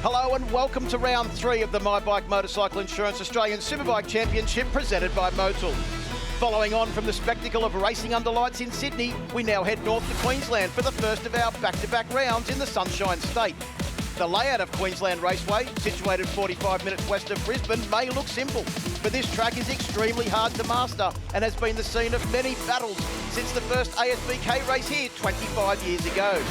Hello and welcome to round 3 of the My Bike Motorcycle Insurance Australian Superbike Championship presented by Motul. Following on from the spectacle of racing under lights in Sydney, we now head north to Queensland for the first of our back-to-back rounds in the Sunshine State. The layout of Queensland Raceway, situated 45 minutes west of Brisbane, may look simple, but this track is extremely hard to master and has been the scene of many battles since the first ASBK race here 25 years ago.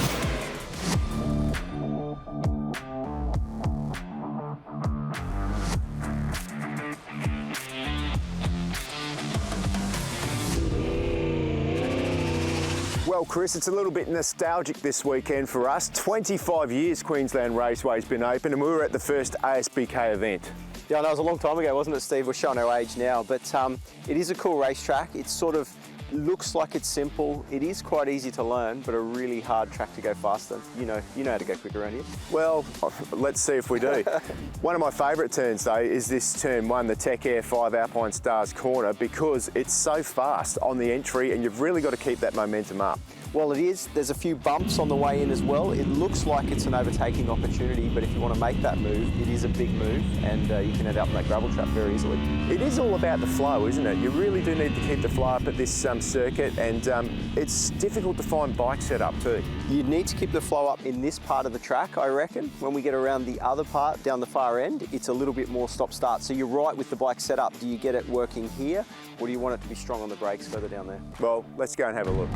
Well, Chris, it's a little bit nostalgic this weekend for us. 25 years Queensland Raceway's been open and we were at the first ASBK event. Yeah, I know it was a long time ago, wasn't it, Steve? We're showing our age now, but it is a cool racetrack. It sort of looks like it's simple. It is quite easy to learn, but a really hard track to go faster. You know how to go quick around here. Well, let's see if we do. One of my favourite turns, though, is this turn 1, the Tech Air 5 Alpine Stars corner, because it's so fast on the entry and you've really got to keep that momentum up. Well, it is. There's a few bumps on the way in as well. It looks like it's an overtaking opportunity, but if you want to make that move, it is a big move, and you can end up in that gravel trap very easily. It is all about the flow, isn't it? You really do need to keep the flow up at this circuit, and it's difficult to find bike setup too. You need to keep the flow up in this part of the track, I reckon. When we get around the other part, down the far end, it's a little bit more stop-start. So you're right with the bike setup. Do you get it working here, or do you want it to be strong on the brakes further down there? Well, let's go and have a look.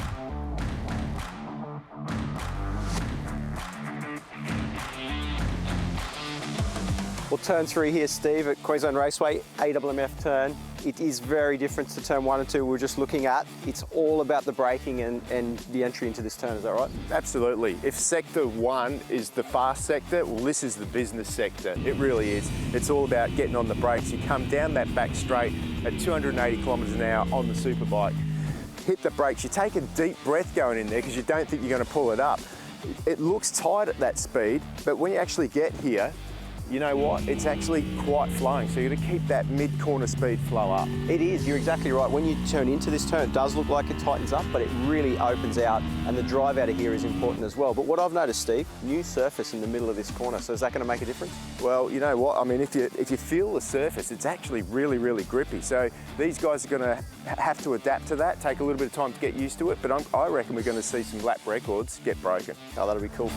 Well, turn 3 here, Steve, at Queensland Raceway, AMMF turn. It is very different to turn 1 and 2 we were just looking at. It's all about the braking and the entry into this turn, is that right? Absolutely. If sector 1 is the fast sector, well, this is the business sector. It really is. It's all about getting on the brakes. You come down that back straight at 280 kilometres an hour on the Superbike. Hit the brakes. You take a deep breath going in there because you don't think you're going to pull it up. It looks tight at that speed, but when you actually get here, you know what? It's actually quite flowing, so you've got to keep that mid-corner speed flow up. It is, you're exactly right. When you turn into this turn, it does look like it tightens up, but it really opens out, and the drive out of here is important as well. But what I've noticed, Steve, new surface in the middle of this corner, so is that going to make a difference? Well, you know what? I mean, if you feel the surface, it's actually really, really grippy. So these guys are going to have to adapt to that, take a little bit of time to get used to it, but I reckon we're going to see some lap records get broken. Oh, that'll be cool.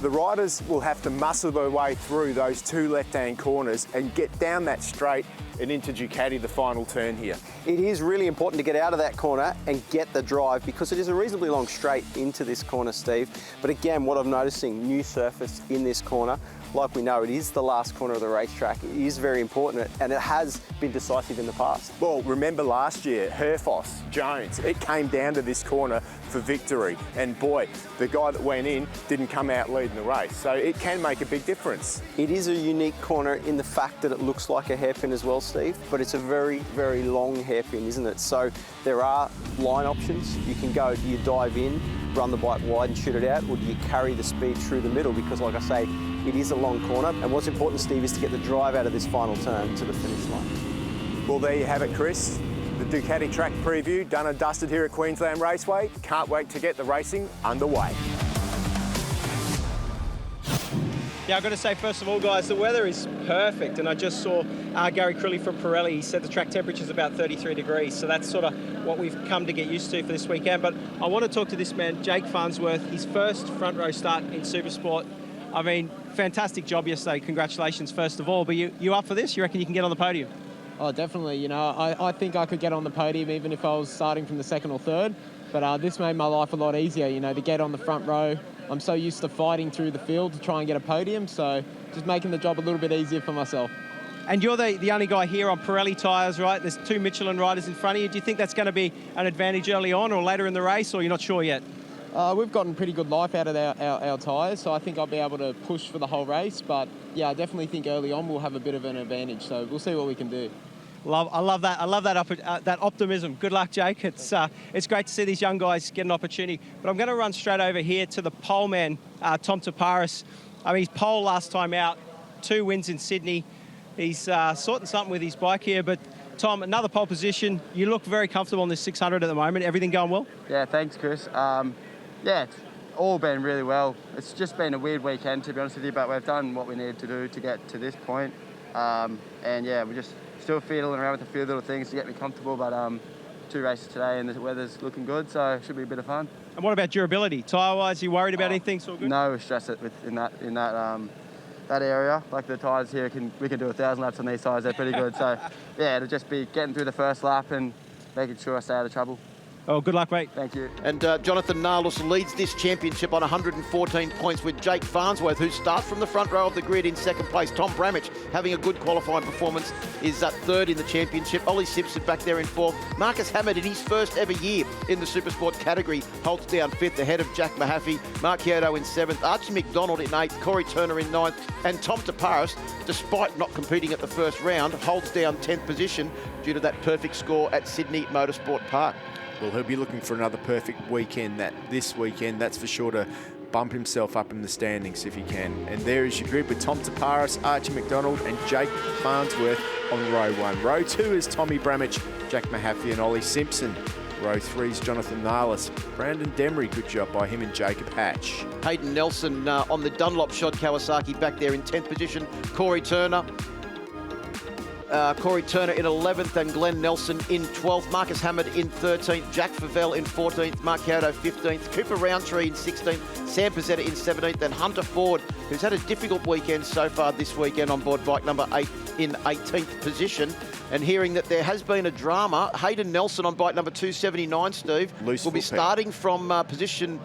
The riders will have to muscle their way through those 2 left-hand corners and get down that straight and into Ducati, the final turn here. It is really important to get out of that corner and get the drive because it is a reasonably long straight into this corner, Steve. But again, what I'm noticing, new surface in this corner. Like we know, it is the last corner of the racetrack. It is very important and it has been decisive in the past. Well, remember last year, Herfoss, Jones, it came down to this corner for victory. And boy, the guy that went in didn't come out leading the race. So it can make a big difference. It is a unique corner in the fact that it looks like a hairpin as well, Steve, but it's a very, very long hairpin, isn't it? So there are line options. You can go, do you dive in, run the bike wide and shoot it out, or do you carry the speed through the middle? Because like I say, it is a long corner, and what's important, Steve, is to get the drive out of this final turn to the finish line. Well, there you have it, Chris. The Ducati track preview, done and dusted here at Queensland Raceway. Can't wait to get the racing underway. Yeah, I've got to say, first of all, guys, the weather is perfect, and I just saw Gary Crilly from Pirelli. He said the track temperature is about 33 degrees, so that's sort of what we've come to get used to for this weekend. But I want to talk to this man, Jake Farnsworth, his first front row start in Supersport. I mean, fantastic job yesterday. Congratulations, first of all. But you up for this? You reckon you can get on the podium? Oh, definitely. You know, I think I could get on the podium even if I was starting from the 2nd or 3rd. But this made my life a lot easier, you know, to get on the front row. I'm so used to fighting through the field to try and get a podium, so just making the job a little bit easier for myself. And you're the only guy here on Pirelli tyres, right? There's 2 Michelin riders in front of you. Do you think that's going to be an advantage early on or later in the race, or you're not sure yet? We've gotten pretty good life out of our tyres, so I think I'll be able to push for the whole race. But, yeah, I definitely think early on we'll have a bit of an advantage, so we'll see what we can do. I love that. I love that optimism. Good luck, Jake. It's great to see these young guys get an opportunity. But I'm going to run straight over here to the pole man, Tom Taparis. I mean, he's pole last time out, 2 wins in Sydney. He's sorting something with his bike here. But Tom, another pole position. You look very comfortable on this 600 at the moment. Everything going well? Yeah, thanks, Chris. Yeah, all been really well. It's just been a weird weekend, to be honest with you, but we've done what we needed to do to get to this point. And yeah, we're just still fiddling around with a few little things to get me comfortable, but 2 races today and the weather's looking good, so it should be a bit of fun. And what about durability? Tyre-wise, are you worried about anything? It's all good? No stress in that area. Like the tyres here, we can do 1,000 laps on these tyres, they're pretty good. So yeah, it'll just be getting through the first lap and making sure I stay out of trouble. Oh, good luck, mate. Thank you. And Jonathan Narlos leads this championship on 114 points with Jake Farnsworth, who starts from the front row of the grid in second place. Tom Bramich having a good qualifying performance is third in the championship. Ollie Simpson back there in fourth. Marcus Hammond in his first ever year in the Supersport category holds down fifth ahead of Jack Mahaffey. Mark Kyoto in seventh. Archie McDonald in eighth. Corey Turner in ninth. And Tom Taparis, despite not competing at the first round, holds down 10th position due to that perfect score at Sydney Motorsport Park. Well, he'll be looking for another perfect weekend this weekend, that's for sure, to bump himself up in the standings if he can. And there is your grid with Tom Taparis, Archie McDonald and Jake Farnsworth on row 1. Row 2 is Tommy Bramich, Jack Mahaffey and Ollie Simpson. Row 3 is Jonathan Narlis, Brandon Demery, good job by him and Jacob Hatch. Hayden Nelson on the Dunlop shod Kawasaki back there in 10th position. Corey Turner in 11th and Glenn Nelson in 12th. Marcus Hammond in 13th. Jack Favell in 14th. Mark Kyoto 15th. Cooper Roundtree in 16th. Sam Pizzetta in 17th. And Hunter Ford, who's had a difficult weekend so far this weekend on board bike number 8 in 18th position. And hearing that there has been a drama, Hayden Nelson on bike number 279, Steve, will be starting from position,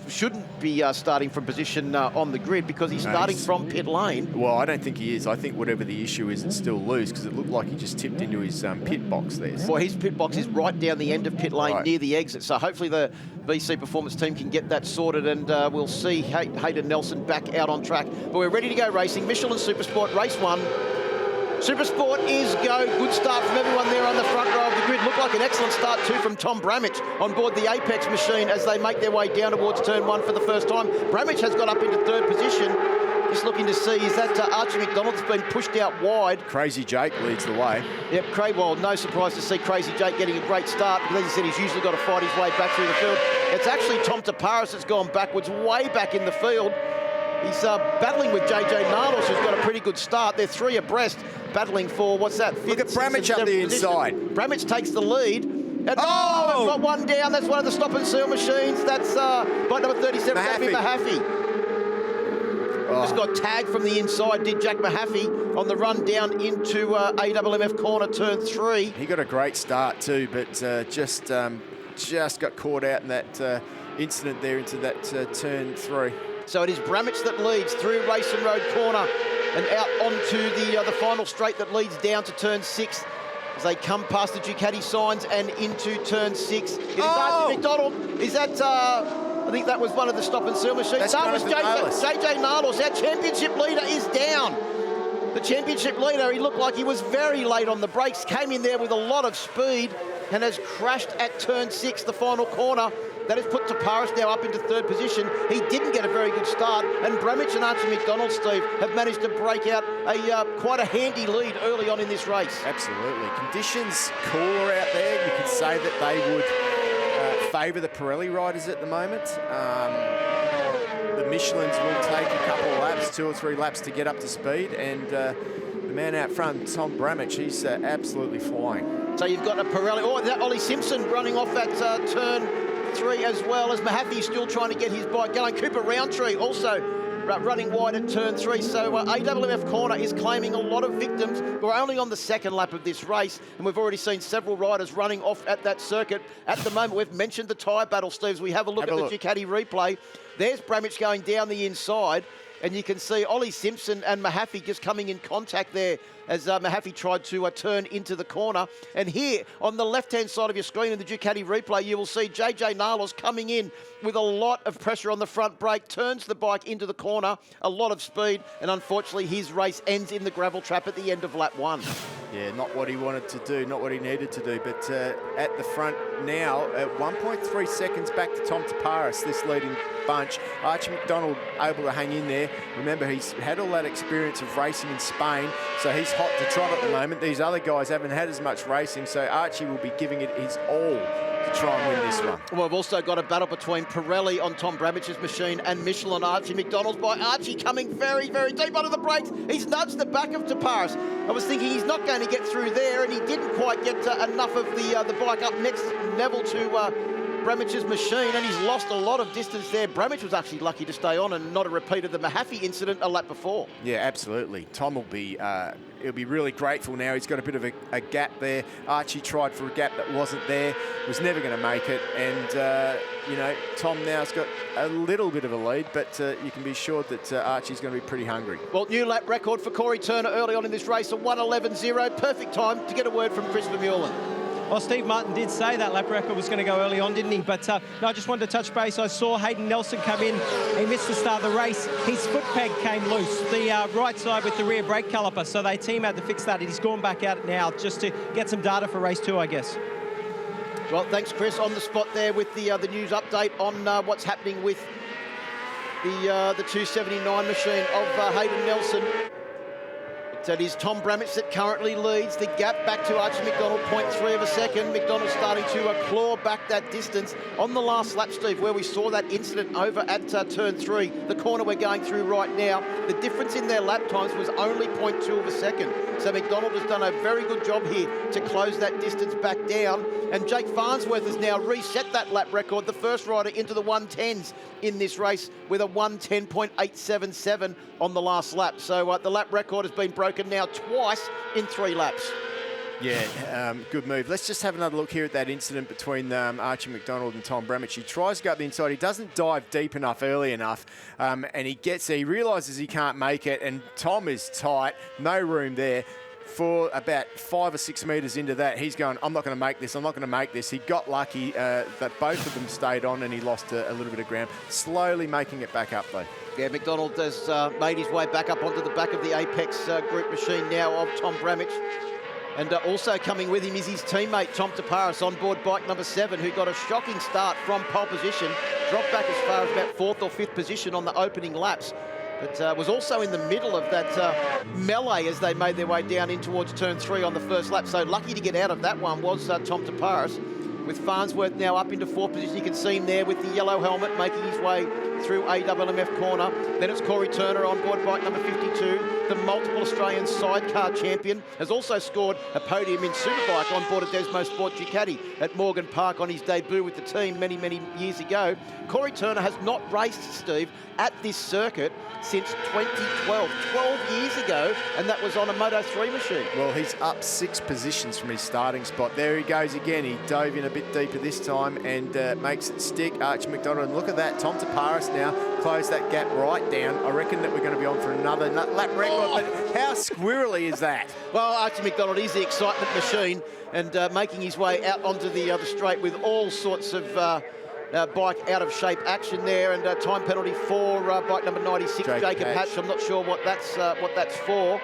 shouldn't be starting from position on the grid because he's starting from pit lane. Well, I don't think he is. I think whatever the issue is, it's still loose because it looked like he just tipped into his pit box there. Well, his pit box is right down the end of pit lane near the exit. So hopefully the BC Performance team can get that sorted and we'll see Hayden Nelson back out on track. But we're ready to go racing. Michelin Supersport Race 1. Supersport is go. Good start from everyone there on the front row of the grid. Looked like an excellent start too from Tom Bramich on board the Apex machine as they make their way down towards turn 1 for the first time. Bramich has got up into 3rd position. Just looking to see, is that Archie McDonald's been pushed out wide. Crazy Jake leads the way. Yep, well, no surprise to see Crazy Jake getting a great start because, as he said, he's usually got to fight his way back through the field. It's actually Tom Taparis that's gone backwards, way back in the field. He's battling with JJ Nardos, who's got a pretty good start. They're 3 abreast, battling for, what's that? Look at Bramich up the inside. Bramich takes the lead. And they've got one down. That's one of the stop and seal machines. That's bike number 37, Mahaffey. Just got tagged from the inside, did Jack Mahaffey on the run down into AWMF corner, turn 3. He got a great start too, but just got caught out in that incident there into that turn 3. So it is Bramich that leads through Racing Road corner and out onto the final straight that leads down to turn 6 as they come past the Ducati signs and into turn 6. It is Archie McDonald. Is that, I think that was one of the stop and seal machines. That was JJ Nardos. Our championship leader is down. The championship leader, he looked like he was very late on the brakes, came in there with a lot of speed and has crashed at turn 6, the final corner. That has put Taparis now up into 3rd position. He didn't get a very good start, and Bramich and Archie McDonald, Steve, have managed to break out quite a handy lead early on in this race. Absolutely. Conditions cooler out there. You could say that they would favour the Pirelli riders at the moment. The Michelins will take a couple of laps, 2 or 3 laps to get up to speed, and the man out front, Tom Bramich, he's absolutely flying. So you've got a Pirelli, that Ollie Simpson running off at turn 3 as well as Mahaffey still trying to get his bike going. Cooper Roundtree also running wide at turn 3. So AWMF corner is claiming a lot of victims. We're only on the 2nd lap of this race and we've already seen several riders running off at that circuit. At the moment, we've mentioned the tyre battle, Steve. We have a look at the Ducati replay. There's Bramich going down the inside. And you can see Ollie Simpson and Mahaffey just coming in contact there as Mahaffey tried to turn into the corner. And here on the left-hand side of your screen in the Ducati replay, you will see JJ Narlos coming in with a lot of pressure on the front brake, turns the bike into the corner, a lot of speed, and unfortunately his race ends in the gravel trap at the end of lap 1. Yeah, not what he wanted to do, not what he needed to do. But at the front now, at 1.3 seconds back to Tom Taparis, this leading bunch. Archie McDonald able to hang in there. Remember, he's had all that experience of racing in Spain, so he's hot to trot at the moment. These other guys haven't had as much racing, so Archie will be giving it his all could try and win this one. Well, we've also got a battle between Pirelli on Tom Bramich's machine and Michelin Archie McDonald's by Archie coming very, very deep under the brakes. He's nudged the back of Taparis. I was thinking he's not going to get through there, and he didn't quite get enough of the bike up next level to Bramich's machine, and he's lost a lot of distance there. Bramich was actually lucky to stay on and not a repeat of the Mahaffey incident a lap before. Yeah, absolutely. Tom will be he'll be really grateful now. He's got a bit of a gap there. Archie tried for a gap that wasn't there, was never going to make it, and you know, Tom now's got a little bit of a lead, but you can be sure that Archie's going to be pretty hungry. Well, new lap record for Corey Turner early on in this race, a 1:11.0. Perfect time to get a word from Chris Vermeulen. Well, Steve Martin did say that lap record was going to go early on, didn't he? But no, I just wanted to touch base. I saw Hayden Nelson come in. He missed the start of the race. His foot peg came loose, the right side with the rear brake caliper. So they team had to fix that. He's gone back out now just to get some data for race 2, I guess. Well, thanks, Chris, on the spot there with the news update on what's happening with the 279 machine of Hayden Nelson. It is Tom Bramich that currently leads. The gap back to Archie McDonald, 0.3 of a second. McDonald starting to claw back that distance on the last lap, Steve, where we saw that incident over at turn 3, the corner we're going through right now. The difference in their lap times was only 0.2 of a second. So McDonald has done a very good job here to close that distance back down. And Jake Farnsworth has now reset that lap record, the first rider into the 110s in this race with a 1:10.877 on the last lap. So the lap record has been broken now twice in 3 laps. Yeah, good move. Let's just have another look here at that incident between Archie McDonald and Tom Bramich. He tries to go up the inside. He doesn't dive deep enough early enough, and he gets there. He realises he can't make it, and Tom is tight. No room there. For about 5 or 6 metres into that, he's going, I'm not going to make this, I'm not going to make this. He got lucky that both of them stayed on, and he lost a little bit of ground. Slowly making it back up, though. Yeah, McDonald has made his way back up onto the back of the Apex group machine now of Tom Bramich. And also coming with him is his teammate, Tom Taparis, on board bike number 7, who got a shocking start from pole position, dropped back as far as about 4th or 5th position on the opening laps. But was also in the middle of that melee as they made their way down in towards turn 3 on the first lap. So lucky to get out of that one was Tom Taparis, with Farnsworth now up into 4th position. You can see him there with the yellow helmet making his way through AWMF corner. Then it's Corey Turner on board bike number 52. The multiple Australian sidecar champion has also scored a podium in Superbike on board a Desmo Sport Ducati at Morgan Park on his debut with the team many, many years ago. Corey Turner has not raced, Steve, at this circuit since 2012, 12 years ago, and that was on a Moto3 machine. Well, he's up 6 positions from his starting spot. There he goes again. He dove in a bit deeper this time and makes it stick. Archie McDonald, and look at that. Tom Taparis now closed that gap right down. I reckon that we're going to be on for another lap record, but how squirrely is that? Well, Archie McDonald is the excitement machine, and making his way out onto the straight with all sorts of bike out of shape action there, and time penalty for bike number 96, Jacob Hatch. I'm not sure what that's for,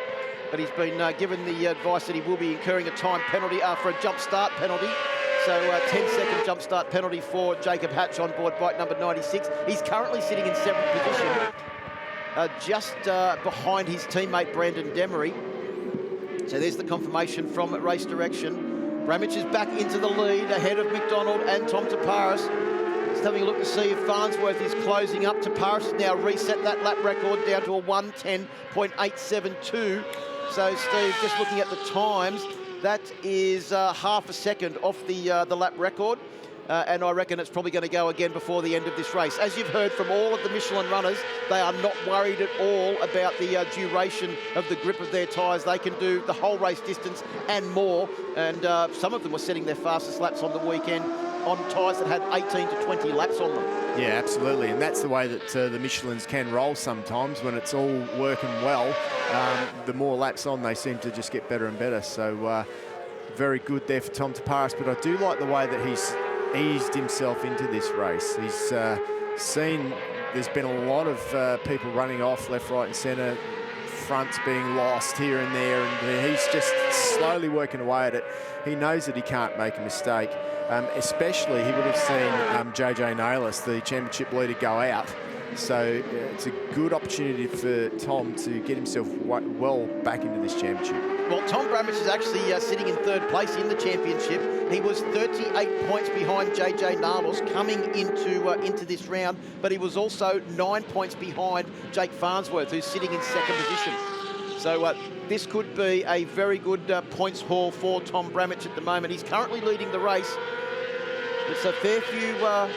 but he's been given the advice that he will be incurring a time penalty for a jump start penalty. So 10-second jump start penalty for Jacob Hatch on board bike number 96. He's currently sitting in 7th position, just behind his teammate Brandon Demery. So there's the confirmation from race direction. Bramich is back into the lead ahead of McDonald and Tom Taparis. Just having a look to see if Farnsworth is closing up. Taparis has now reset that lap record down to a 1:10.872. So Steve, just looking at the times, that is half a second off the lap record. And I reckon it's probably going to go again before the end of this race. As you've heard from all of the Michelin runners, they are not worried at all about the duration of the grip of their tyres. They can do the whole race distance and more. And some of them were setting their fastest laps on the weekend on tyres that had 18 to 20 laps on them. Yeah, absolutely. And that's the way that the Michelins can roll sometimes when it's all working well. The more laps on, they seem to just get better and better. So very good there for Tom Taparis. But I do like the way that he's eased himself into this race. He's seen there's been a lot of people running off left, right and centre, fronts being lost here and there, and he's just slowly working away at it. He knows that he can't make a mistake. Especially, he would have seen JJ Naylor, the championship leader, go out. So it's a good opportunity for Tom to get himself well back into this championship. Well, Tom Bramage is actually sitting in third place in the championship. He was 38 points behind JJ Narlos coming into this round, but he was also 9 points behind Jake Farnsworth, who's sitting in second position. So this could be a very good points haul for Tom Bramage at the moment. He's currently leading the race. It's a fair few, well,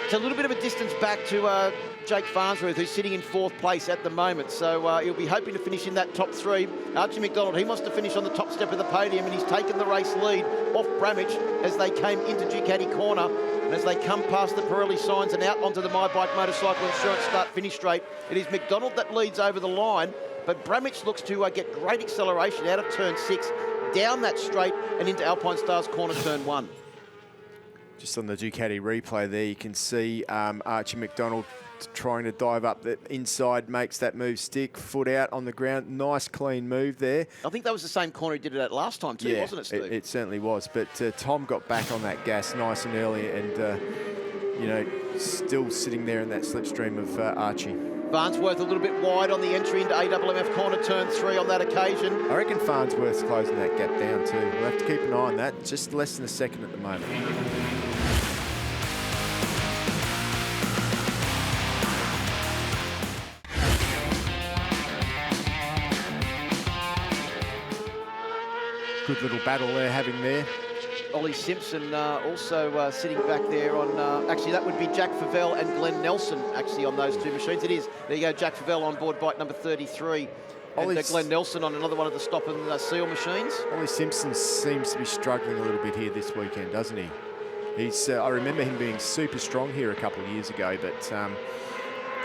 it's a little bit of a distance back to Jake Farnsworth, who's sitting in fourth place at the moment. So he'll be hoping to finish in that top three. Archie McDonald, he wants to finish on the top step of the podium, and he's taken the race lead off Bramage as they came into Ducati corner. And as they come past the Pirelli signs and out onto the My Bike Motorcycle Insurance start-finish straight, it is McDonald that leads over the line, but Bramage looks to get great acceleration out of turn 6, down that straight and into Alpine Stars corner turn 1. Just on the Ducati replay there, you can see Archie McDonald trying to dive up the inside, makes that move stick, foot out on the ground. Nice, clean move there. I think that was the same corner he did it at last time too, wasn't it, Steve? It certainly was. But Tom got back on that gas nice and early and, you know, still sitting there in that slipstream of Archie. Farnsworth a little bit wide on the entry into AWMF corner turn 3 on that occasion. I reckon Farnsworth's closing that gap down too. We'll have to keep an eye on that. Just less than a second at the moment. Good little battle they're having there. Ollie Simpson also sitting back there on, actually that would be Jack Favell and Glenn Nelson actually on those two machines. It is, there you go, Jack Favell on board bike number 33 and Glenn Nelson on another one of the stop and seal machines. Ollie Simpson seems to be struggling a little bit here this weekend, doesn't he? He's, I remember him being super strong here a couple of years ago, but for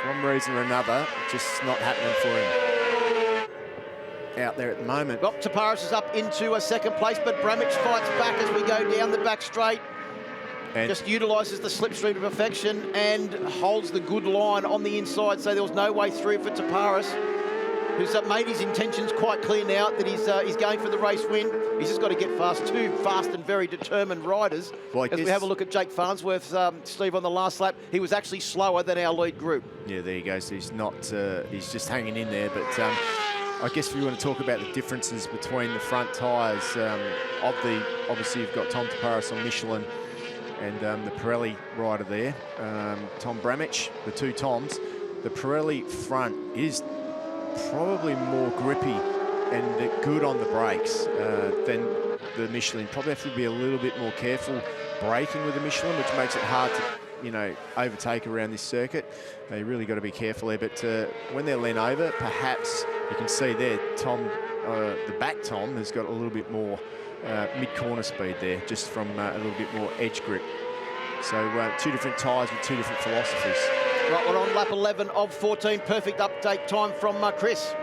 one reason or another, just not happening for him out there at the moment. Well, Taparis is up into a second place, but Bramage fights back as we go down the back straight. And just utilises the slipstream to perfection and holds the good line on the inside, so there was no way through for Taparis, who's made his intentions quite clear now that he's going for the race win. He's just got to get fast. Two fast and very determined riders. Like as we have a look at Jake Farnsworth, Steve, on the last lap, he was actually slower than our lead group. Yeah, there you go. So he's not, he's just hanging in there, but I guess if you want to talk about the differences between the front tyres obviously you've got Tom Taparis on Michelin and the Pirelli rider there, Tom Bramage, the two Toms. The Pirelli front is probably more grippy and good on the brakes than the Michelin. Probably have to be a little bit more careful braking with the Michelin, which makes it hard to, you know, overtake around this circuit. They really got to be careful there. But when they're lean over, perhaps you can see there, Tom, the back Tom has got a little bit more mid-corner speed there, just from a little bit more edge grip. So two different tyres with two different philosophies. Right, we're on lap 11 of 14. Perfect update time from Chris.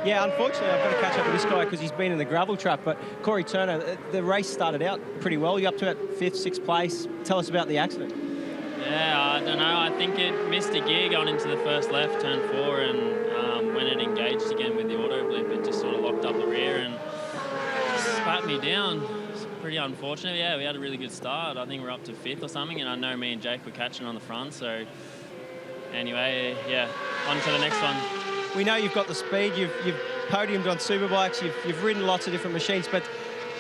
Yeah, unfortunately, I've got to catch up with this guy because he's been in the gravel trap. But Corey Turner, the race started out pretty well. You're up to about 5th, 6th place. Tell us about the accident. Yeah, I don't know. I think it missed a gear going into the first left, turn 4, and when it engaged again with the auto blip, it just sort of locked up the rear and spat me down. It's pretty unfortunate. Yeah, we had a really good start. I think we're up to 5th or something, and I know me and Jake were catching on the front. So anyway, yeah, on to the next one. We know you've got the speed. You've podiumed on superbikes. You've ridden lots of different machines. But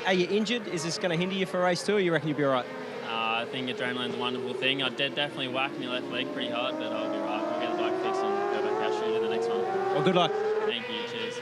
are you injured? Is this going to hinder you for race 2, or you reckon you'll be all right? I think adrenaline's a wonderful thing. I definitely whacked my left leg pretty hard, but I'll be right. We'll get the bike fixed and go back out shooting the next one. Well, good luck. Thank you. Cheers.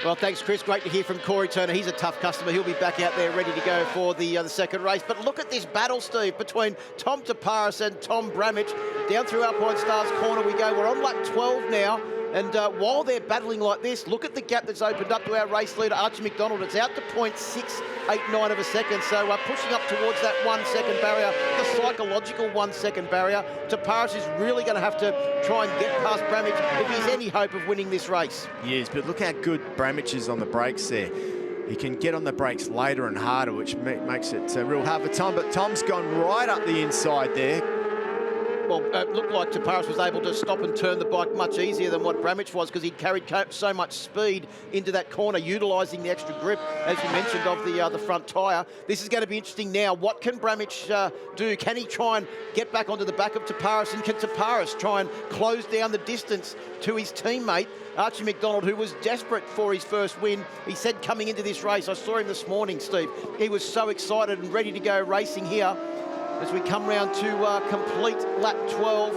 Well, thanks, Chris. Great to hear from Corey Turner. He's a tough customer. He'll be back out there ready to go for the second race. But look at this battle, Steve, between Tom Taparis and Tom Bramage. Down through Alpine Stars corner we go. We're on lap 12 now. And while they're battling like this, look at the gap that's opened up to our race leader, Archie McDonald. It's out to 0.689 of a second. So pushing up towards that 1 second barrier, the psychological 1 second barrier. Taparis is really going to have to try and get past Bramage if he's any hope of winning this race. Yes, but look how good Bramage is on the brakes there. He can get on the brakes later and harder, which makes it real hard for Tom. But Tom's gone right up the inside there. looked like Taparis was able to stop and turn the bike much easier than what Bramich was, because he carried so much speed into that corner, utilising the extra grip, as you mentioned, of the front tyre. This is going to be interesting now. What can Bramich do? Can he try and get back onto the back of Taparis, and can Taparis try and close down the distance to his teammate, Archie McDonald, who was desperate for his first win? He said coming into this race, I saw him this morning, Steve, he was so excited and ready to go racing here. As we come round to complete lap 12.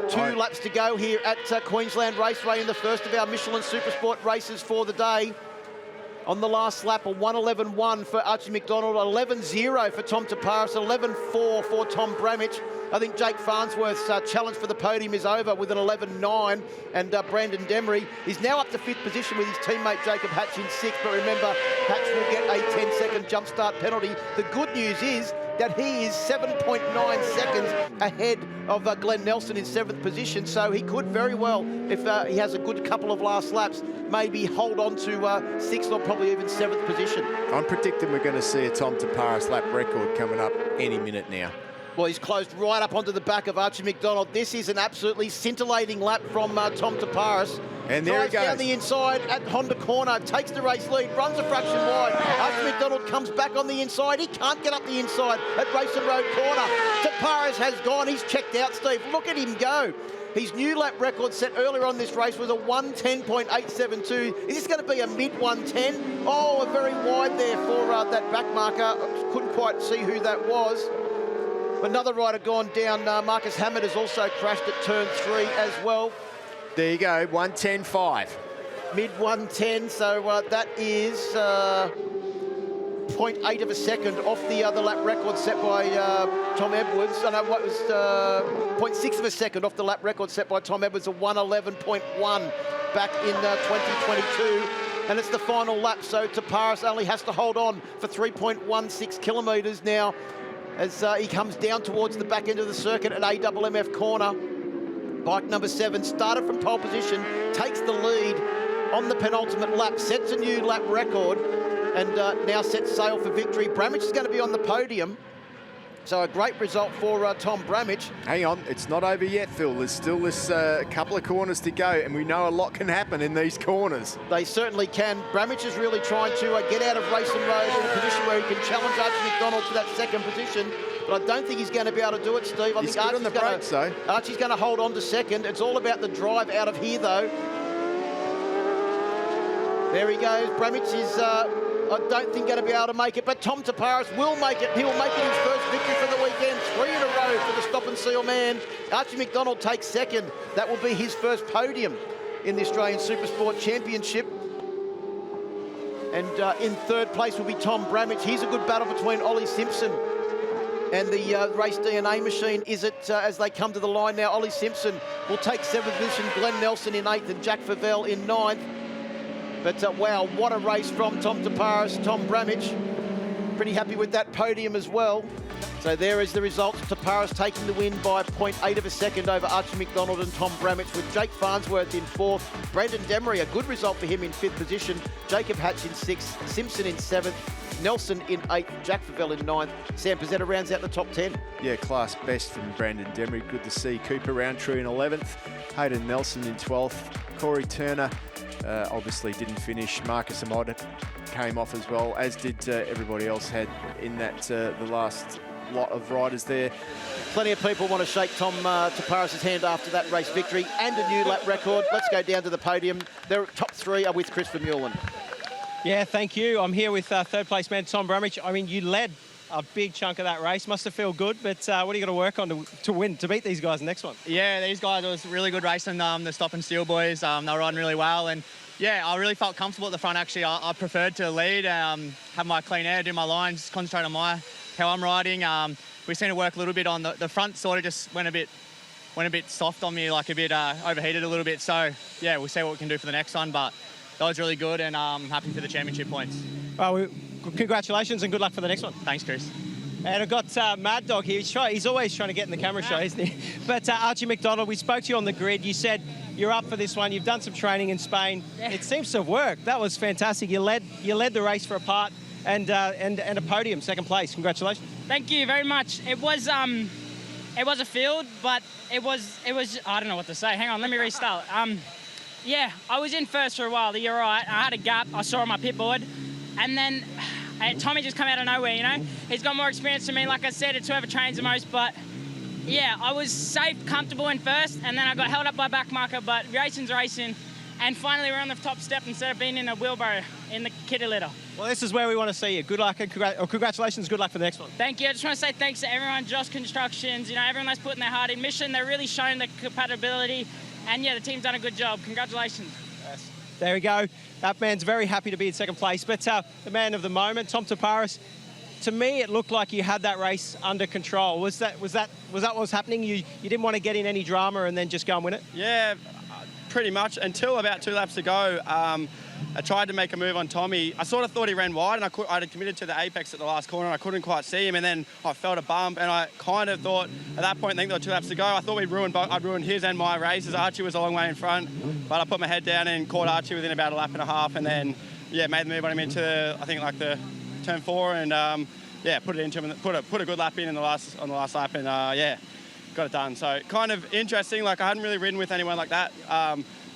Two laps to go here at Queensland Raceway in the first of our Michelin Supersport races for the day. On the last lap, a 1:11.1 for Archie McDonald, 11.0 for Tom Taparis, 11.4 for Tom Bramich. I think Jake Farnsworth's challenge for the podium is over with an 11.9, and Brandon Demery is now up to 5th position with his teammate Jacob Hatch in 6th. But remember, Hatch will get a 10-second jump start penalty. The good news is that he is 7.9 seconds ahead of Glenn Nelson in 7th position, so he could very well, if he has a good couple of last laps, maybe hold on to 6th or probably even 7th position. I'm predicting we're going to see a Tom Taparis lap record coming up any minute now. Well, he's closed right up onto the back of Archie McDonald. This is an absolutely scintillating lap from Tom Taparis. And there he goes. Down the inside at Honda Corner, takes the race lead, runs a fraction wide. Archie McDonald comes back on the inside. He can't get up the inside at Racing Road Corner. Taparis has gone. He's checked out, Steve. Look at him go. His new lap record set earlier on this race was a 1:10.872. Is this going to be a mid-110? Oh, very wide there for that back marker. I couldn't quite see who that was. Another rider gone down. Marcus Hammond has also crashed at turn 3 as well. There you go, 1:10.5. Mid-110, so that is 0.8 of a second off the other lap record set by Tom Edwards. I know what was 0.6 of a second off the lap record set by Tom Edwards, a 1:11.1 back in 2022. And it's the final lap, so Taparis only has to hold on for 3.16 kilometres now as he comes down towards the back end of the circuit at AMMF Corner. Bike number 7 started from pole position, takes the lead on the penultimate lap, sets a new lap record, and now sets sail for victory. Bramich is going to be on the podium. So a great result for Tom Bramich. Hang on, it's not over yet, Phil. There's still this couple of corners to go, and we know a lot can happen in these corners. They certainly can. Bramich is really trying to get out of Racing Road in a position where he can challenge Archie McDonald to that 2nd position. But I don't think he's going to be able to do it, Steve. He's good on the brakes, though. Archie's going to hold on to 2nd. It's all about the drive out of here, though. There he goes. Bramich is... I don't think going to be able to make it, but Tom Taparis will make it. He will make it his first victory for the weekend. 3 in a row for the stop and seal man. Archie McDonald takes 2nd. That will be his first podium in the Australian Supersport Championship. And in 3rd place will be Tom Bramich. Here's a good battle between Ollie Simpson and the race DNA machine. Is it as they come to the line now? Ollie Simpson will take 7th position, Glenn Nelson in 8th and Jack Favell in 9th. But wow, what a race from Tom Taparis, Tom Bramich. Pretty happy with that podium as well. So there is the results. Taparis taking the win by 0.8 of a second over Archie McDonald and Tom Bramich, with Jake Farnsworth in 4th. Brandon Demery, a good result for him in 5th position. Jacob Hatch in 6th. Simpson in 7th. Nelson in 8th. Jack Favell in 9th. Sam Pizzetta rounds out the top 10. Yeah, class best from Brandon Demery. Good to see. Cooper Roundtree in 11th. Hayden Nelson in 12th. Corey Turner obviously didn't finish. Marcus Amod came off as well, as did everybody else had in that the last lot of riders there. Plenty of people want to shake Tom Taparis' hand after that race victory and a new lap record. Let's go down to the podium. The top 3 are with Chris Vermeulen. Yeah, thank you. I'm here with 3rd place man Tom Bramich. I mean, you led a big chunk of that race. Must have felt good, but what are you got to work on to win, to beat these guys in the next one? Yeah, these guys, it was really good racing. The stop and steal boys, they were riding really well, and yeah, I really felt comfortable at the front. Actually, I preferred to lead, have my clean air, do my lines, concentrate on how I'm riding. We seemed to work a little bit on the front. Sort of just went a bit soft on me, like a bit overheated a little bit. So yeah, we'll see what we can do for the next one. But that was really good, and I'm happy for the championship points. Well, congratulations and good luck for the next one. Thanks, Chris. And I've got Mad Dog here. He's always trying to get in the camera shot, isn't he? But Archie McDonald, we spoke to you on the grid. You said you're up for this one. You've done some training in Spain. Yeah. It seems to have worked. That was fantastic. You led the race for a part and a podium, 2nd place. Congratulations. Thank you very much. It was it was a field, but it was, I don't know what to say. Hang on, let me restart. Yeah, I was in first for a while, you're right. I had a gap, I saw on my pit board, and then Tommy just come out of nowhere, you know? He's got more experience than me. Like I said, it's whoever trains the most, but yeah, I was safe, comfortable in first, and then I got held up by back marker, but racing's racing. And finally, we're on the top step instead of being in a wheelbarrow in the kitty litter. Well, this is where we want to see you. Good luck and congratulations. Good luck for the next one. Thank you. I just want to say thanks to everyone, Josh Constructions, you know, everyone that's putting their heart in. Mission, they're really showing the compatibility. And yeah, the team's done a good job. Congratulations. Yes. There we go. That man's very happy to be in second place. But the man of the moment, Tom Taparis, to me, it looked like you had that race under control. Was that what was happening? You didn't want to get in any drama and then just go and win it? Yeah, pretty much. Until about 2 laps to go, I tried to make a move on Tommy. I sort of thought he ran wide, and I had committed to the apex at the last corner, and I couldn't quite see him, and then I felt a bump, and I kind of thought, at that point, I think there were 2 laps to go, I thought I'd ruined his and my races. Archie was a long way in front, but I put my head down and caught Archie within about a lap and a half, and then, yeah, made the move on him into, I think, like the turn 4, and yeah, put it into him, and put a good lap on the last lap, and yeah, got it done. So kind of interesting. Like, I hadn't really ridden with anyone like that.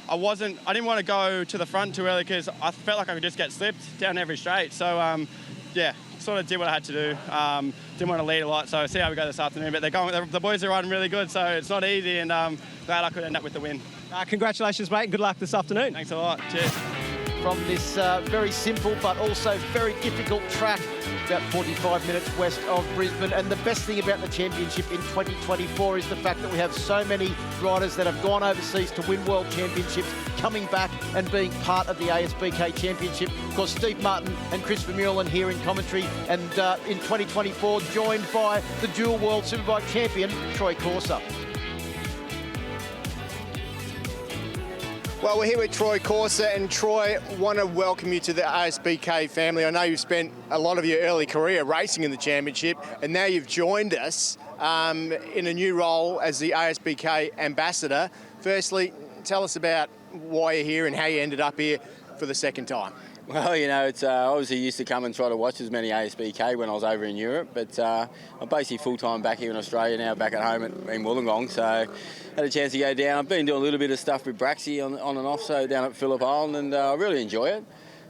I didn't want to go to the front too early because I felt like I could just get slipped down every straight. So yeah, sort of did what I had to do. Didn't want to lead a lot, so see how we go this afternoon. But the boys are riding really good, so it's not easy, and glad I could end up with the win. Congratulations, mate, and good luck this afternoon. Thanks a lot. Cheers. From this very simple but also very difficult track, about 45 minutes west of Brisbane. And the best thing about the championship in 2024 is the fact that we have so many riders that have gone overseas to win world championships coming back and being part of the ASBK Championship. Of course, Steve Martin and Chris Vermeulen here in commentary, and in 2024 joined by the dual world Superbike champion, Troy Corser. Well, we're here with Troy Corser, and Troy, want to welcome you to the ASBK family. I know you've spent a lot of your early career racing in the championship, and now you've joined us in a new role as the ASBK ambassador. Firstly, tell us about why you're here and how you ended up here for the second time. Well, you know, it's obviously used to come and try to watch as many ASBK when I was over in Europe, but I'm basically full-time back here in Australia now, back at home in Wollongong, so had a chance to go down. I've been doing a little bit of stuff with Braxy on and off, so down at Phillip Island, and I really enjoy it.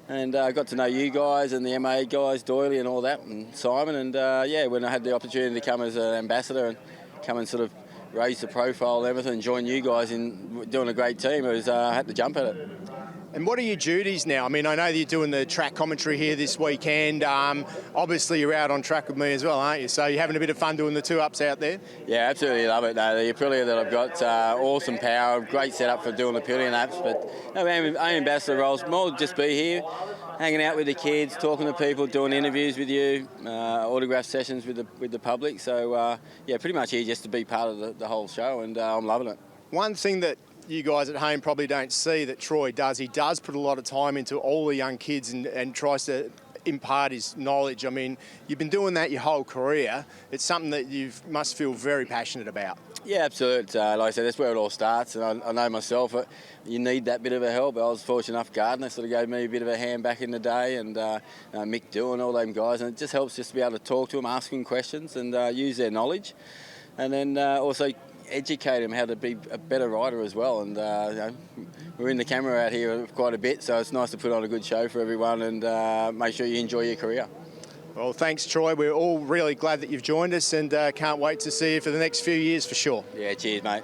And I got to know you guys and the MA guys, Doyley and all that, and Simon, and yeah, when I had the opportunity to come as an ambassador and come and sort of raise the profile and everything and join you guys in doing a great team, I had to jump at it. And what are your duties now? I mean, I know that you're doing the track commentary here this weekend. Obviously, you're out on track with me as well, aren't you? So you're having a bit of fun doing the 2-ups out there? Yeah, absolutely love it. No, the Aprilia that I've got, awesome power, great setup for doing the Aprilia laps. But no, ambassador roles, more just be here, hanging out with the kids, talking to people, doing interviews with you, autograph sessions with the public. So yeah, pretty much here just to be part of the whole show, and I'm loving it. One thing that you guys at home probably don't see that Troy does, he does put a lot of time into all the young kids and tries to impart his knowledge. I mean, you've been doing that your whole career. It's something that you must feel very passionate about. Yeah, absolutely. Like I said, that's where it all starts, and I know myself, you need that bit of a help. I was fortunate enough, Gardner sort of gave me a bit of a hand back in the day, and Mick Doohan, all them guys, and it just helps just to be able to talk to them, ask them questions, and use their knowledge, and then also educate them how to be a better rider as well. And you know, we're in the camera out here quite a bit, so it's nice to put on a good show for everyone and make sure you enjoy your career. Well, thanks, Troy. We're all really glad that you've joined us, and can't wait to see you for the next few years for sure. Yeah, cheers, mate.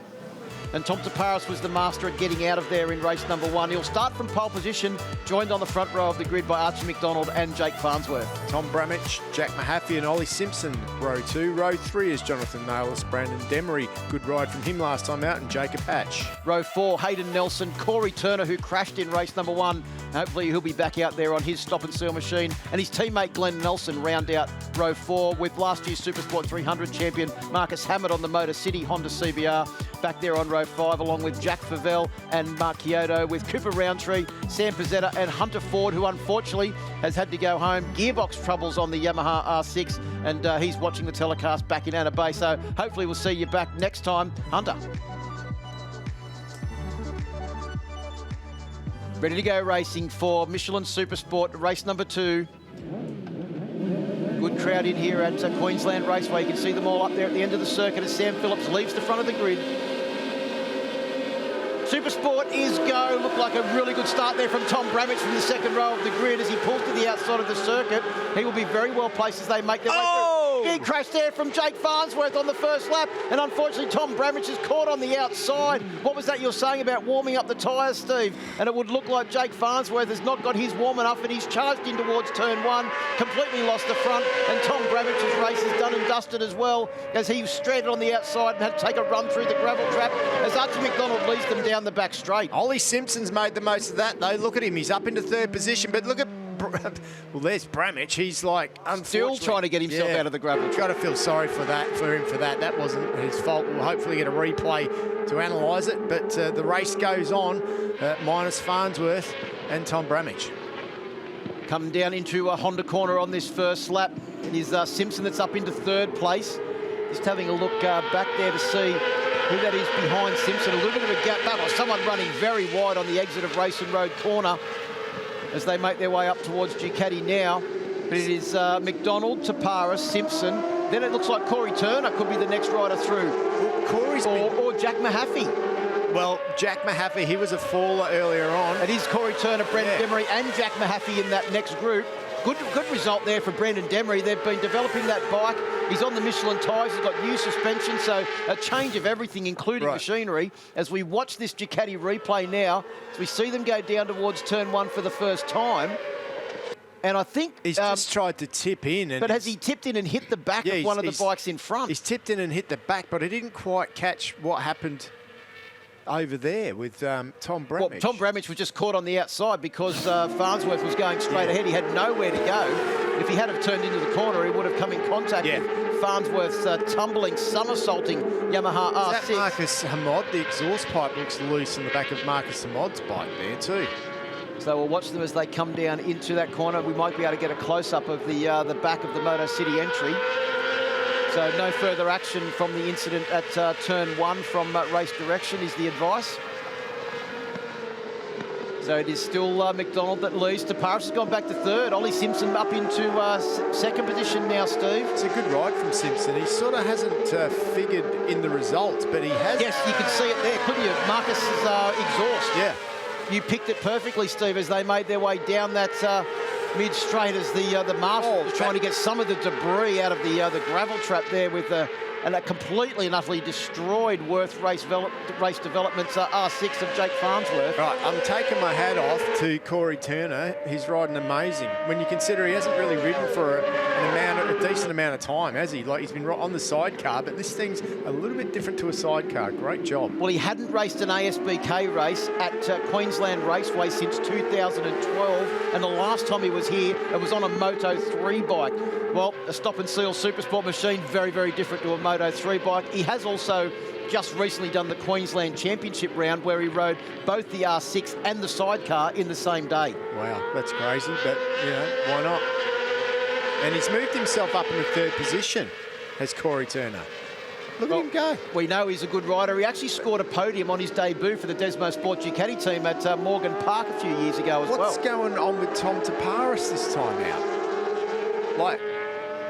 And Tom Taparis was the master at getting out of there in race number 1. He'll start from pole position, joined on the front row of the grid by Archie McDonald and Jake Farnsworth. Tom Bramich, Jack Mahaffey and Ollie Simpson. Row 2. Row 3 is Jonathan Naylor, Brandon Demery. Good ride from him last time out, and Jacob Hatch. Row 4, Hayden Nelson, Corey Turner, who crashed in race number 1. Hopefully he'll be back out there on his stop and seal machine. And his teammate Glenn Nelson round out row 4 with last year's Supersport 300 champion Marcus Hammett on the Motor City Honda CBR. Back there on row 5, along with Jack Favell and Mark Kyoto, with Cooper Roundtree, Sam Pizzetta and Hunter Ford, who unfortunately has had to go home. Gearbox troubles on the Yamaha R6, and he's watching the telecast back in Anna Bay. So hopefully we'll see you back next time, Hunter. Ready to go racing for Michelin Supersport race number 2. Good crowd in here at Queensland Raceway. You can see them all up there at the end of the circuit as Sam Phillips leaves the front of the grid. Supersport is go. Looked like a really good start there from Tom Bramage from the second row of the grid as he pulls to the outside of the circuit. He will be very well placed as they make their way through. Big crash there from Jake Farnsworth on the first lap, and unfortunately Tom Bramage is caught on the outside. What was that you're saying about warming up the tyres, Steve? And it would look like Jake Farnsworth has not got his warm enough, and he's charged in towards turn one, completely lost the front, and Tom Bramage's race is done and dusted as well as he stranded on the outside and had to take a run through the gravel trap as Archie McDonald leads them down the back straight. Ollie Simpson's made the most of that, though. Look at him. He's up into third position, but look at... Well, there's Bramage. He's like still trying to get himself out of the gravel. Got to feel sorry for him for that. That wasn't his fault. We'll hopefully get a replay to analyse it. But the race goes on, minus Farnsworth and Tom Bramage. Coming down into a Honda corner on this first lap. It is Simpson that's up into third place. Just having a look back there to see who that is behind Simpson. A little bit of a gap back. Or someone running very wide on the exit of Racing Road corner as they make their way up towards Ducati now. But it is McDonald, Taparis, Simpson. Then it looks like Corey Turner could be the next rider through. Well, or Jack Mahaffey. Well, Jack Mahaffey, he was a faller earlier on. It is Corey Turner, Brendan Demery and Jack Mahaffey in that next group. Good result there for Brendan Demery. They've been developing that bike. He's on the Michelin tyres. He's got new suspension, so a change of everything, including machinery. As we watch this Ducati replay now, as we see them go down towards turn one for the first time. And I think... He's just tried to tip in. But has he tipped in and hit the back of one of the bikes in front? He's tipped in and hit the back, but he didn't quite catch what happened over there with Tom Bramage. Well, Tom Bramage was just caught on the outside because Farnsworth was going straight ahead. He had nowhere to go. If he had have turned into the corner, he would have come in contact with Farnsworth's tumbling, somersaulting Yamaha R6. Is that Marcus Hamod? The exhaust pipe looks loose in the back of Marcus Hamod's bike there too. So we'll watch them as they come down into that corner. We might be able to get a close-up of the back of the Moto City entry. So no further action from the incident at turn one from race direction is the advice. So it is still McDonald that leads. Taparis has gone back to third. Ollie Simpson up into second position now, Steve. It's a good ride from Simpson. He sort of hasn't figured in the results, but he has. Yes, you could see it there, couldn't you? Marcus's exhaust. Yeah. You picked it perfectly, Steve, as they made their way down that mid-straight as the Marshal was trying to get some of the debris out of the gravel trap there with and a completely and utterly destroyed Worth Race Development's R6 of Jake Farnsworth. Right, I'm taking my hat off to Corey Turner. He's riding amazing. When you consider he hasn't really ridden for a decent amount of time, has he? Like, he's been on the sidecar, but this thing's a little bit different to a sidecar. Great job. Well, he hadn't raced an ASBK race at Queensland Raceway since 2012, and the last time he was here, it was on a Moto 3 bike. Well, a stop and seal Supersport machine, very, very different to a Moto 3 bike. He has also just recently done the Queensland Championship round where he rode both the R6 and the sidecar in the same day. Wow, that's crazy, but, you know, why not? And he's moved himself up into third position as Corey Turner. Look at him go. We know he's a good rider. He actually scored a podium on his debut for the Desmo Sport Ducati team at Morgan Park a few years ago as well. What's going on with Tom Taparis this time out? Like,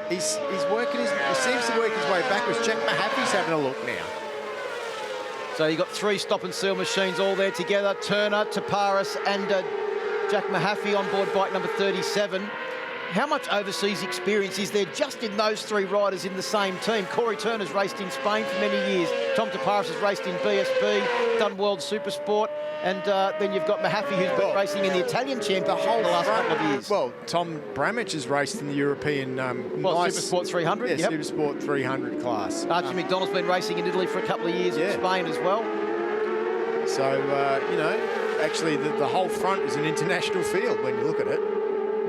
he's working he seems to work his way backwards. Jack Mahaffey's having a look now. So you got three stop and seal machines all there together. Turner, Taparis and Jack Mahaffey on board bike number 37. How much overseas experience is there just in those three riders in the same team? Corey Turner's raced in Spain for many years. Tom Taparis has raced in BSB, done World Supersport, and then you've got Mahaffey who's been racing in the Italian Championship the last couple of years. Well, Tom Bramage has raced in the European Supersport 300. Yeah, Supersport 300 class. Archie McDonald's been racing in Italy for a couple of years in Spain as well. So, you know, actually the whole front is an international field when you look at it.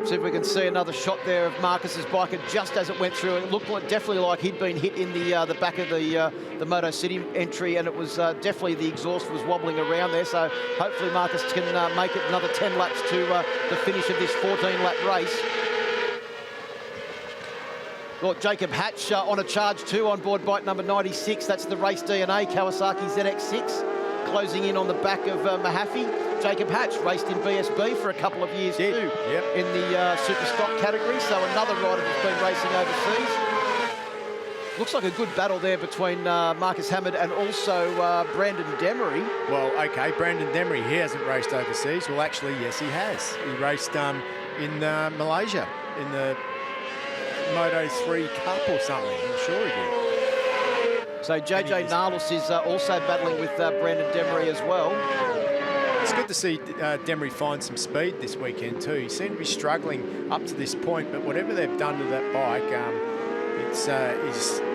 See if we can see another shot there of Marcus's bike, and just as it went through, it looked definitely like he'd been hit in the back of the Moto City entry, and it was definitely the exhaust was wobbling around there. So hopefully Marcus can make it another 10 laps to the finish of this 14-lap race. Got Jacob Hatch on a charge too on board bike number 96. That's the Race DNA Kawasaki ZX6. closing in on the back of Mahaffey. Jacob Hatch raced in BSB for a couple of years too, in the super stock category, so another rider that's been racing overseas. Looks like a good battle there between Marcus Hammond and also Brandon Demery. Well, okay, Brandon Demery, he hasn't raced overseas. Well, actually, yes, he has. He raced in Malaysia in the Moto 3 Cup or something. I'm sure he did. So JJ Narlos is also battling with Brandon Demery as well. It's good to see Demery find some speed this weekend too. He seemed to be struggling up to this point, but whatever they've done to that bike, he's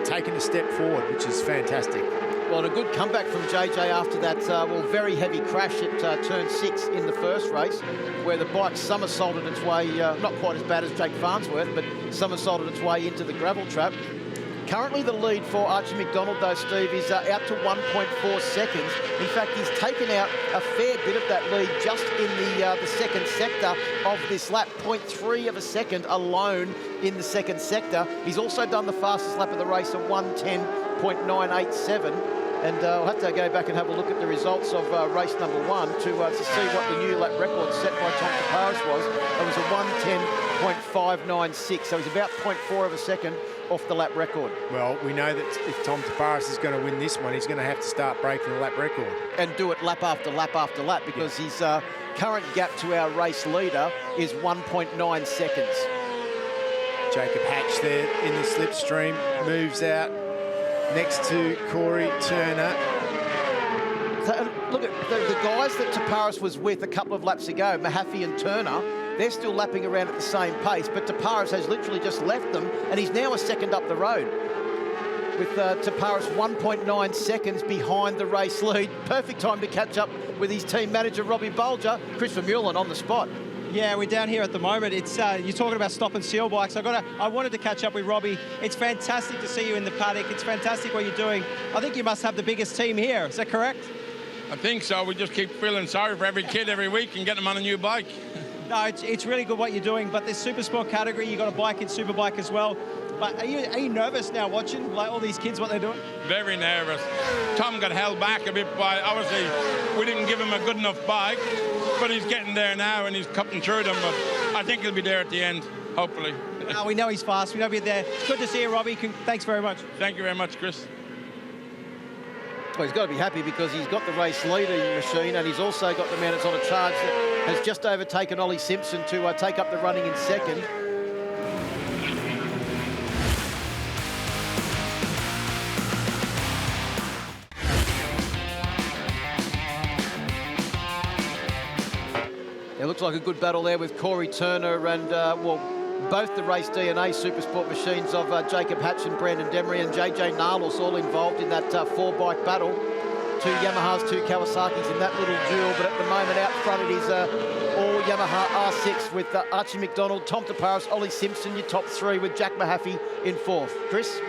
taken a step forward, which is fantastic. Well, and a good comeback from JJ after that, very heavy crash at turn 6 in the first race, where the bike somersaulted its way, not quite as bad as Jake Farnsworth, but somersaulted its way into the gravel trap. Currently the lead for Archie McDonald, though, Steve, is out to 1.4 seconds. In fact, he's taken out a fair bit of that lead just in the second sector of this lap, 0.3 of a second alone in the second sector. He's also done the fastest lap of the race of 1:10.987. And I'll have to go back and have a look at the results of race number 1 to see what the new lap record set by Tom Taparis was. It was a 1:10.596, so he's about 0.4 of a second off the lap record. Well, we know that if Tom Taparis is going to win this one, he's going to have to start breaking the lap record. And do it lap after lap after lap, because his current gap to our race leader is 1.9 seconds. Jacob Hatch there in the slipstream, moves out next to Corey Turner. So, look at the guys that Taparis was with a couple of laps ago, Mahaffey and Turner. They're still lapping around at the same pace, but Taparis has literally just left them, and he's now a second up the road. With Taparis 1.9 seconds behind the race lead. Perfect time to catch up with his team manager, Robbie Bolger. Chris Vermeulen on the spot. Yeah, we're down here at the moment. It's you're talking about stop and seal bikes. I wanted to catch up with Robbie. It's fantastic to see you in the paddock. It's fantastic what you're doing. I think you must have the biggest team here. Is that correct? I think so. We just keep feeling sorry for every kid every week and get them on a new bike. No, it's really good what you're doing. But this Supersport category, you got a bike in Superbike as well. But are you nervous now watching like all these kids what they're doing? Very nervous. Tom got held back a bit by, obviously, we didn't give him a good enough bike, but he's getting there now and he's cutting through them. But I think he'll be there at the end, hopefully. No, we know he's fast. We know he'll be there. It's good to see you, Robbie. Thanks very much. Thank you very much, Chris. Well, he's got to be happy because he's got the race leader machine, and he's also got the man that's on a charge that has just overtaken Ollie Simpson to take up the running in second. It looks like a good battle there with Corey Turner and, both the Race DNA Supersport machines of Jacob Hatch and Brandon Demery, and JJ Narlos all involved in that 4-bike battle. 2 Yamahas, 2 Kawasaki's in that little duel, but at the moment out front it is all Yamaha R6 with Archie McDonald, Tom Taparis, Ollie Simpson, your top 3 with Jack Mahaffey in 4th. Chris?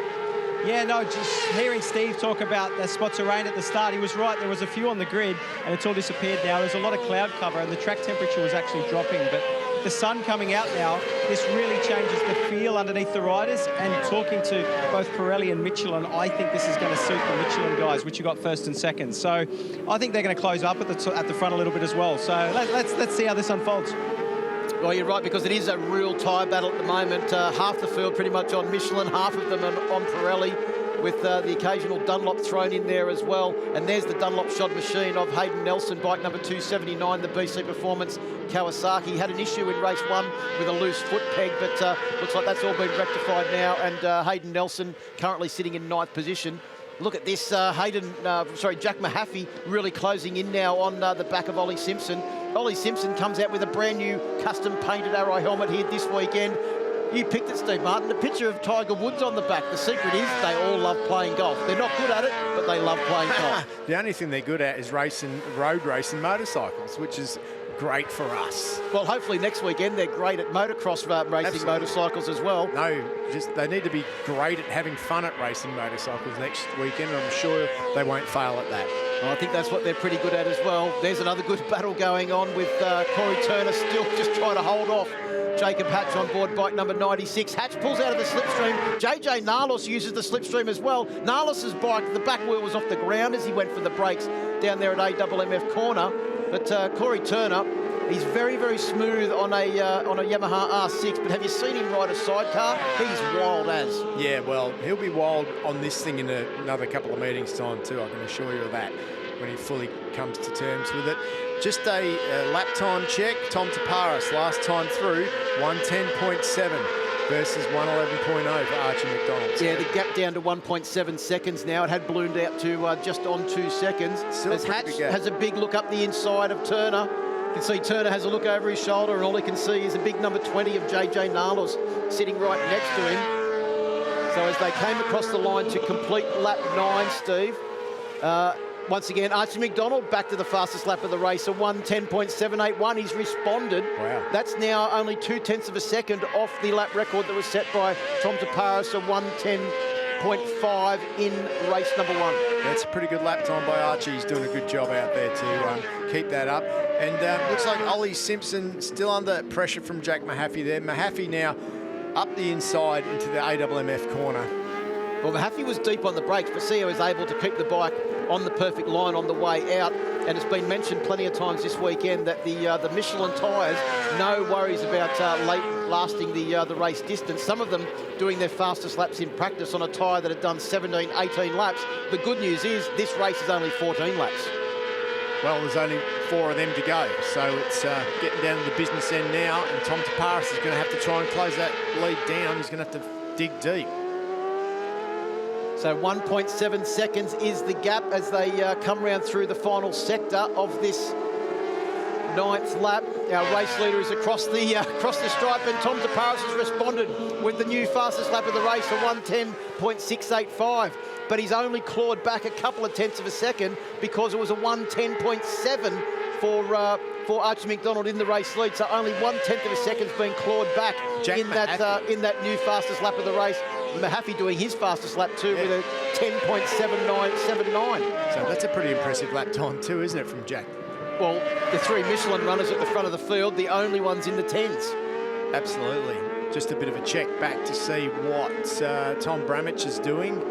Yeah, no, just hearing Steve talk about the spots of rain at the start, he was right. There was a few on the grid, and it's all disappeared now. There's a lot of cloud cover, and the track temperature was actually dropping. But the sun coming out now, this really changes the feel underneath the riders. And talking to both Pirelli and Michelin, I think this is going to suit the Michelin guys, which you got first and second. So I think they're going to close up at the front a little bit as well. So let's see how this unfolds. Well, you're right, because it is a real tyre battle at the moment. Half the field pretty much on Michelin, half of them on Pirelli, with the occasional Dunlop thrown in there as well. And there's the Dunlop shod machine of Hayden Nelson, bike number 279, the BC Performance Kawasaki. Had an issue in race 1 with a loose foot peg, but looks like that's all been rectified now. And Hayden Nelson currently sitting in 9th position. Look at this, Jack Mahaffey really closing in now on the back of Ollie Simpson. Ollie Simpson comes out with a brand new custom painted Arrow helmet here this weekend. You picked it, Steve Martin, the picture of Tiger Woods on the back. The secret is they all love playing golf. They're not good at it, but they love playing golf. The only thing they're good at is road racing motorcycles, which is great for us. Well, hopefully next weekend they're great at motocross racing motorcycles as well. No, just they need to be great at having fun at racing motorcycles next weekend. I'm sure they won't fail at that. I think that's what they're pretty good at as well. There's another good battle going on with Corey Turner still just trying to hold off Jacob Hatch on board bike number 96. Hatch pulls out of the slipstream. JJ Narlos uses the slipstream as well. Narlos's bike, the back wheel was off the ground as he went for the brakes down there at AMMF corner. But Corey Turner, he's very, very smooth on a Yamaha R6. But have you seen him ride a sidecar? He's wild as. Yeah, well, he'll be wild on this thing in another couple of meetings' time too, I can assure you of that, when he fully comes to terms with it. Just a lap time check. Tom Taparis, last time through, 110.7 versus 111.0 for Archie McDonald. Yeah, the gap down to 1.7 seconds now. It had ballooned out to just on 2 seconds. Still as Hatch has a big look up the inside of Turner. You can see Turner has a look over his shoulder, and all he can see is a big number 20 of JJ Narlos sitting right next to him. So as they came across the line to complete lap 9, Steve, once again, Archie McDonald back to the fastest lap of the race, a 1:10.781. He's responded. Wow. That's now only 0.2 of a second off the lap record that was set by Tom Taparis, a 1:10.5 in race number 1. That's a pretty good lap time by Archie. He's doing a good job out there to keep that up. And looks like Ollie Simpson still under pressure from Jack Mahaffey there. Mahaffey now up the inside into the AMMF corner. Well, Mahaffey was deep on the brakes, but Sio was able to keep the bike on the perfect line on the way out. And it's been mentioned plenty of times this weekend that the Michelin tyres, no worries about lasting the race distance. Some of them doing their fastest laps in practice on a tyre that had done 17, 18 laps. The good news is this race is only 14 laps. Well, there's only 4 of them to go, so it's getting down to the business end now, and Tom Taparis is going to have to try and close that lead down. He's going to have to dig deep. So 1.7 seconds is the gap as they come round through the final sector of this 9th lap. Our race leader is across the stripe, and Tom Taparis has responded with the new fastest lap of the race, a 1:10.685. But he's only clawed back a couple of tenths of a second because it was a 1:10.7 for Archie McDonald in the race lead. So only 1/10 of a second's been clawed back in that new fastest lap of the race. Mahaffey doing his fastest lap too with a 10.79. So that's a pretty impressive lap time too, isn't it, from Jack? Well, the 3 Michelin runners at the front of the field, the only ones in the 10s. Absolutely. Just a bit of a check back to see what Tom Bramich is doing.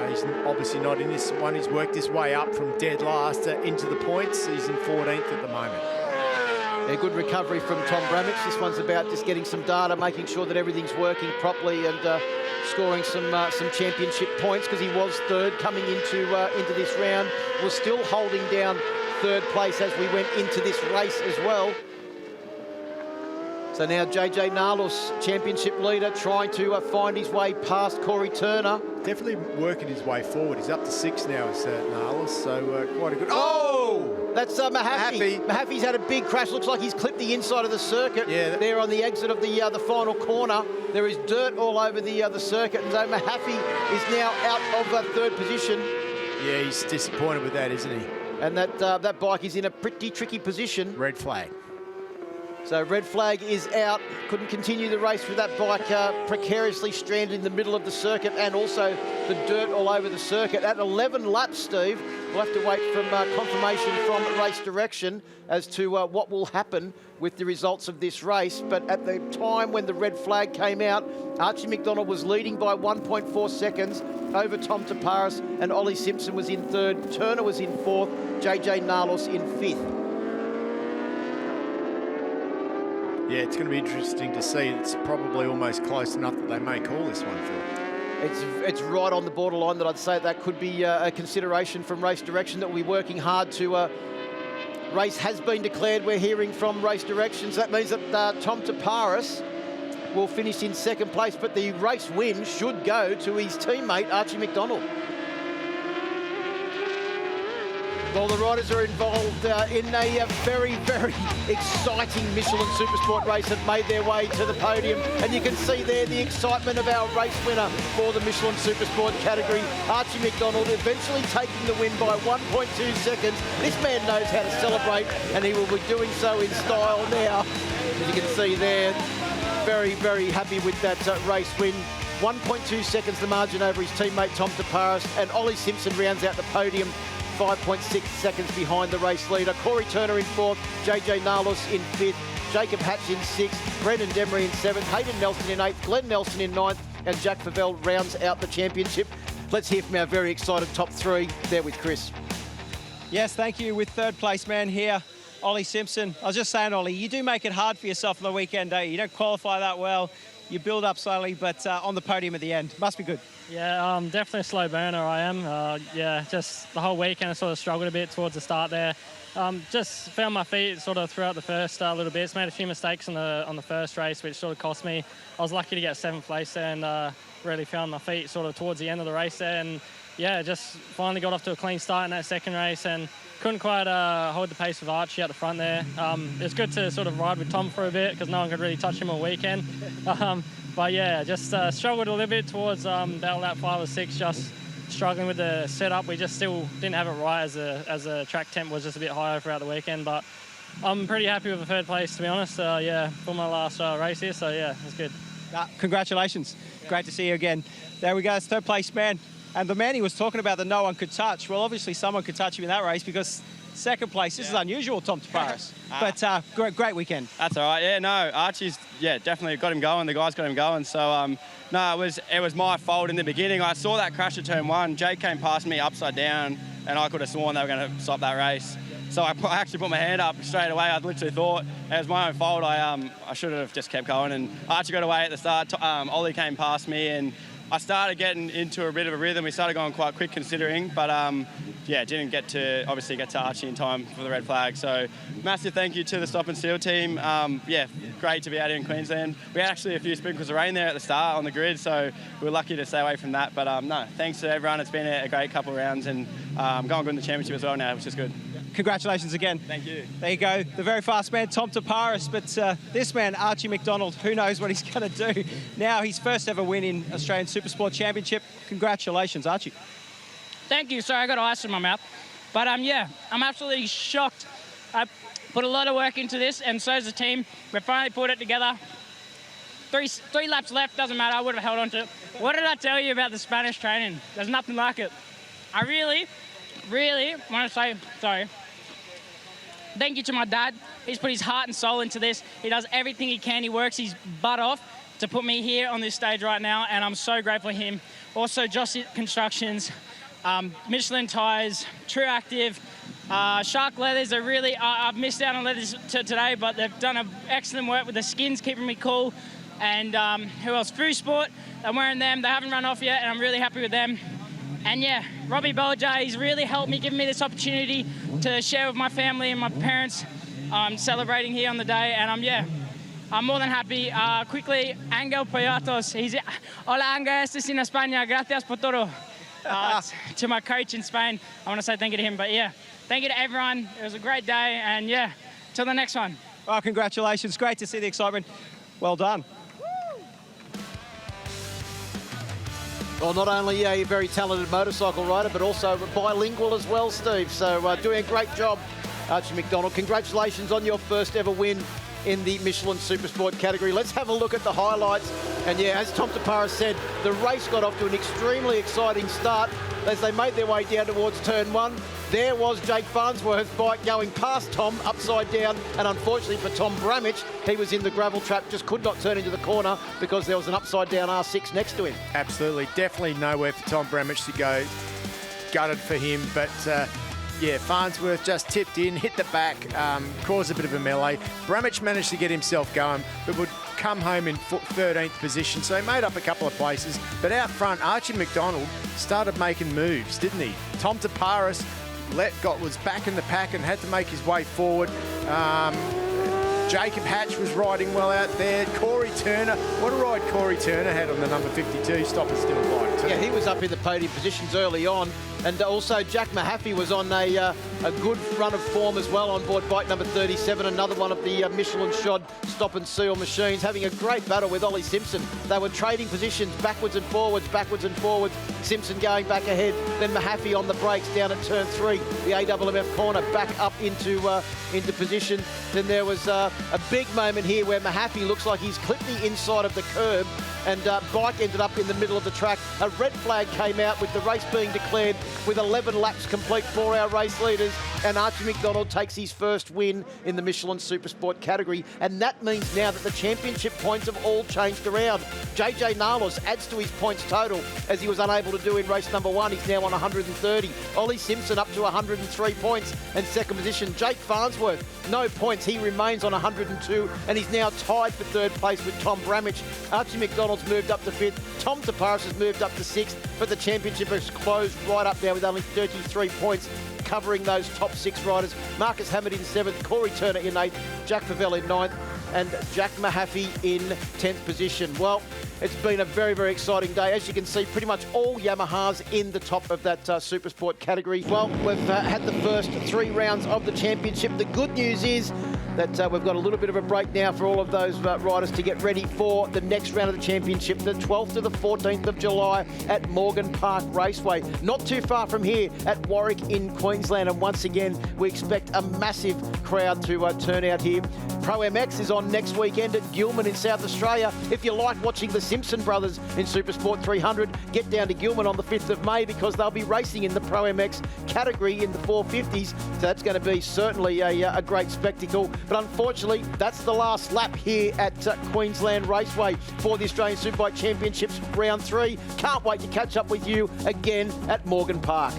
He's obviously not in this one. He's worked his way up from dead last into the points. He's in 14th at the moment. A good recovery from Tom Bramich. This one's about just getting some data, making sure that everything's working properly, and scoring some championship points, because he was 3rd coming into this round. Was still holding down 3rd place as we went into this race as well. So now JJ Narlos, championship leader, trying to find his way past Corey Turner. Definitely working his way forward. He's up to 6 now, as Narlos, so quite a good... Oh! That's Mahaffey. Mahaffey's had a big crash. Looks like he's clipped the inside of the circuit. Yeah, there on the exit of the final corner. There is dirt all over the circuit, and so Mahaffey is now out of 3rd position. Yeah, he's disappointed with that, isn't he? And that bike is in a pretty tricky position. Red flag. So red flag is out. Couldn't continue the race with that bike precariously stranded in the middle of the circuit, and also the dirt all over the circuit. At 11 laps, Steve, we'll have to wait for confirmation from race direction as to what will happen with the results of this race. But at the time when the red flag came out, Archie McDonald was leading by 1.4 seconds over Tom Taparis, and Ollie Simpson was in 3rd. Turner was in 4th. JJ Narlos in 5th. Yeah, it's going to be interesting to see. It's probably almost close enough that they may call this one, Phil. It's right on the borderline that I'd say that could be a consideration from race direction, that will be working hard to... race has been declared, we're hearing from race directions. That means that Tom Taparis will finish in 2nd place, but the race win should go to his teammate, Archie McDonald. Well, the riders are involved in a very, very exciting Michelin Supersport race that made their way to the podium. And you can see there the excitement of our race winner for the Michelin Supersport category, Archie McDonald, eventually taking the win by 1.2 seconds. This man knows how to celebrate, and he will be doing so in style now. As you can see there, very, very happy with that race win. 1.2 seconds the margin over his teammate Tom Taparis, and Ollie Simpson rounds out the podium 5.6 seconds behind the race leader. Corey Turner in 4th, JJ Nalos in 5th, Jacob Hatch in 6th, Brendan Demery in 7th, Hayden Nelson in 8th, Glenn Nelson in 9th, and Jack Favell rounds out the championship. Let's hear from our very excited top 3 there with Chris. Yes, thank you. With 3rd place man here, Ollie Simpson. I was just saying, Ollie, you do make it hard for yourself on the weekend, don't you? You don't qualify that well. You build up slowly, but on the podium at the end. Must be good. Yeah, definitely a slow burner, I am. Yeah, just the whole weekend I sort of struggled a bit towards the start there. Just found my feet sort of throughout the first little bits. Made a few mistakes on the first race, which sort of cost me. I was lucky to get 7th place there and really found my feet sort of towards the end of the race there. And yeah, just finally got off to a clean start in that second race and couldn't quite hold the pace with Archie at the front there. It's good to sort of ride with Tom for a bit because no one could really touch him all weekend. But yeah, just struggled a little bit towards about lap 5 or 6, just struggling with the setup. We just still didn't have it right as the track temp was just a bit higher throughout the weekend. But I'm pretty happy with the 3rd place, to be honest. Yeah, for my last race here, so yeah, it's good. Congratulations. Great to see you again. There we go, it's 3rd place man. And the man he was talking about that no one could touch, well, obviously someone could touch him in that race because 2nd place, this is unusual, Tom Taparis. But great weekend. That's all right. Yeah, no, Archie's, definitely got him going. The guys got him going. So, no, it was my fault in the beginning. I saw that crash at turn 1. Jake came past me upside down, and I could have sworn they were going to stop that race. So I actually put my hand up straight away. I literally thought it was my own fault. I should have just kept going. And Archie got away at the start. Ollie came past me, and I started getting into a bit of a rhythm. We started going quite quick considering, but didn't get to Archie in time for the red flag. So massive thank you to the Stop and Steal team. Great to be out here in Queensland. We had actually a few sprinkles of rain there at the start on the grid, so we were lucky to stay away from that. But no, thanks to everyone. It's been a great couple of rounds and going good in the championship as well now, which is good. Congratulations again. Thank you. There you go, the very fast man, Tom Taparis, but this man, Archie McDonald, who knows what he's going to do. Now, his first ever win in Australian Supersport Championship. Congratulations, Archie. Thank you. Sorry, I got ice in my mouth. But yeah, I'm absolutely shocked. I put a lot of work into this, and so has the team. We finally put it together. Three laps left, doesn't matter, I would have held on to it. What did I tell you about the Spanish training? There's nothing like it. I really want to say sorry. Thank you to my dad. He's put his heart and soul into this. He does everything he can. He works his butt off to put me here on this stage right now, and I'm so grateful for him. Also, Joss Constructions, Michelin Tyres, True Active, Shark Leathers are really, I've missed out on leathers today, but they've done excellent work with the skins, keeping me cool. And who else? Sport, I'm wearing them. They haven't run off yet, and I'm really happy with them. And yeah, Robbie Bolger, he's really helped me, given me this opportunity to share with my family and my parents. I'm celebrating here on the day, and I'm more than happy. Quickly, Angel Poyatos, hola Angel, estás en España, gracias por todo. To my coach in Spain, I want to say thank you to him, but yeah, thank you to everyone. It was a great day, and yeah, till the next one. Oh, congratulations, great to see the excitement. Well done. Well, not only a very talented motorcycle rider, but also bilingual as well, Steve. So doing a great job, Archie McDonald. Congratulations on your first ever win in the Michelin Supersport category. Let's have a look at the highlights. And yeah, as Tom Taparis said, the race got off to an extremely exciting start as they made their way down towards turn 1. There was Jake Farnsworth's bike going past Tom upside down, and unfortunately for Tom Bramich, he was in the gravel trap, just could not turn into the corner because there was an upside down R6 next to him. Absolutely, definitely nowhere for Tom Bramich to go. Gutted for him, but yeah, Farnsworth just tipped in, hit the back, caused a bit of a melee. Bramich managed to get himself going, but would come home in 13th position, so he made up a couple of places. But out front, Archie McDonald started making moves, didn't he? Tom Taparis was back in the pack and had to make his way forward. Jacob Hatch was riding well out there. Corey Turner, what a ride Corey Turner had on the number 52 Stop and Steal bike too. Yeah, he was up in the podium positions early on. And also Jack Mahaffey was on a good run of form as well on board bike number 37, another one of the Michelin shod Stop and Seal machines, having a great battle with Ollie Simpson. They were trading positions backwards and forwards, Simpson going back ahead, then Mahaffey on the brakes down at turn 3, the AWMF corner, back up into position. Then there was a big moment here where Mahaffey looks like he's clipped the inside of the curb and bike ended up in the middle of the track. A red flag came out with the race being declared with 11 laps complete for our race leaders, and Archie McDonald takes his first win in the Michelin Supersport category, and that means now that the championship points have all changed around. JJ Nalos adds to his points total, as he was unable to do in race number 1. He's now on 130. Ollie Simpson up to 103 points, and second position Jake Farnsworth, no points. He remains on 102, and he's now tied for third place with Tom Bramage. Archie McDonald's moved up to 5th. Tom Taparis has moved up to 6th, but the championship has closed right up now with only 33 points, covering those top 6 riders. Marcus Hammond in 7th, Corey Turner in 8th, Jack Favell in 9th, and Jack Mahaffey in 10th position. Well, it's been a very, very exciting day. As you can see, pretty much all Yamahas in the top of that Supersport category. Well, we've had the first 3 rounds of the championship. The good news is that we've got a little bit of a break now for all of those riders to get ready for the next round of the championship, the 12th to the 14th of July at Morgan Park Raceway. Not too far from here at Warwick in Queensland. And once again, we expect a massive crowd to turn out here. ProMX is on next weekend at Gilman in South Australia. If you like watching the Simpson brothers in Supersport 300, get down to Gilman on the 5th of May, because they'll be racing in the ProMX category in the 450s. So that's going to be certainly a great spectacle. But unfortunately, that's the last lap here at Queensland Raceway for the Australian Superbike Championships Round 3. Can't wait to catch up with you again at Morgan Park.